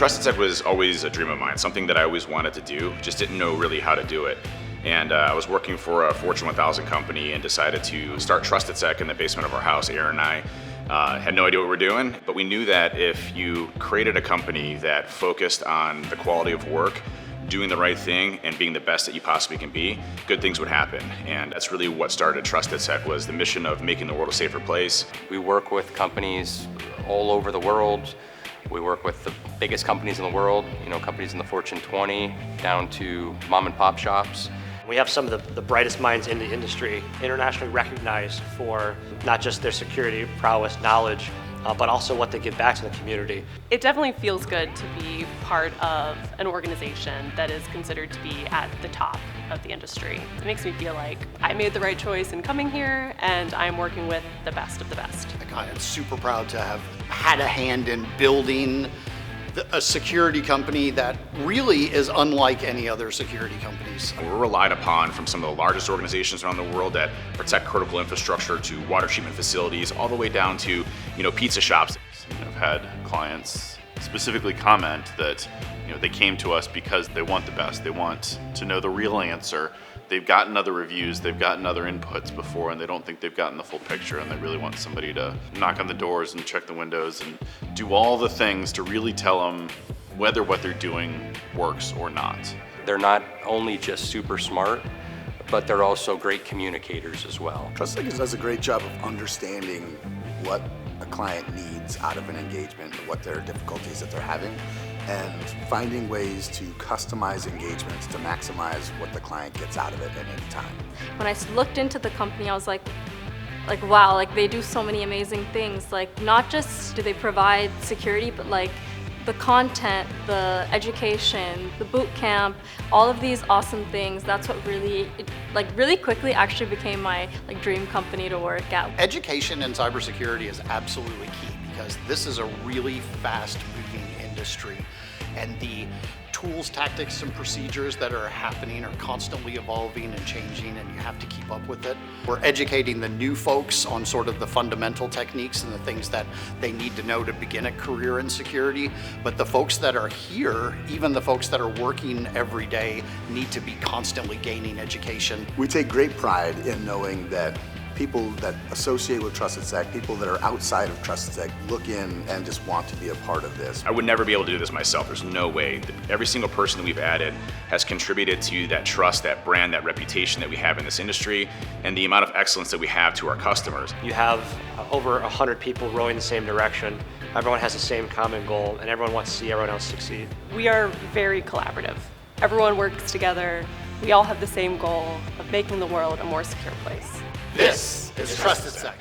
TrustedSec was always a dream of mine, something that I always wanted to do, just didn't know really how to do it. And I was working for a Fortune 1000 company and decided to start TrustedSec in the basement of our house. Aaron and I had no idea what we were doing, but we knew that if you created a company that focused on the quality of work, doing the right thing, and being the best that you possibly can be, good things would happen. And that's really what started TrustedSec, was the mission of making the world a safer place. We work with companies all over the world. We work with the biggest companies in the world, companies in the Fortune 20, down to mom and pop shops. We have some of the brightest minds in the industry, internationally recognized for not just their security prowess, knowledge, but also what they give back to the community. It definitely feels good to be part of an organization that is considered to be at the top of the industry. It makes me feel like I made the right choice in coming here, and I'm working with the best of the best. I am super proud to have had a hand in building a security company that really is unlike any other security companies. We're relied upon from some of the largest organizations around the world that protect critical infrastructure, to water treatment facilities, all the way down to pizza shops. I've had clients specifically comment that they came to us because they want the best. They want to know the real answer. They've gotten other reviews, they've gotten other inputs before, and they don't think they've gotten the full picture, and they really want somebody to knock on the doors and check the windows and do all the things to really tell them whether what they're doing works or not. They're not only just super smart, but they're also great communicators as well. TrustedSec does a great job of understanding what a client needs out of an engagement, what their difficulties that they're having, and finding ways to customize engagements to maximize what the client gets out of it at any time. When I looked into the company, I was like wow, they do so many amazing things. Not just do they provide security, but the content, the education, the boot camp, all of these awesome things. That's what really quickly actually became my dream company to work at. Education in cybersecurity is absolutely key, because this is a really fast-moving industry, and the tools, tactics, and procedures that are happening are constantly evolving and changing, and you have to keep up with it. We're educating the new folks on sort of the fundamental techniques and the things that they need to know to begin a career in security, but the folks that are here, even the folks that are working every day, need to be constantly gaining education. We take great pride in knowing that people that associate with TrustedSec, people that are outside of TrustedSec, look in and just want to be a part of this. I would never be able to do this myself. There's no way. Every single person that we've added has contributed to that trust, that brand, that reputation that we have in this industry, and the amount of excellence that we have to our customers. You have over 100 people rowing the same direction. Everyone has the same common goal, and everyone wants to see everyone else succeed. We are very collaborative. Everyone works together. We all have the same goal of making the world a more secure place. This is TrustedSec.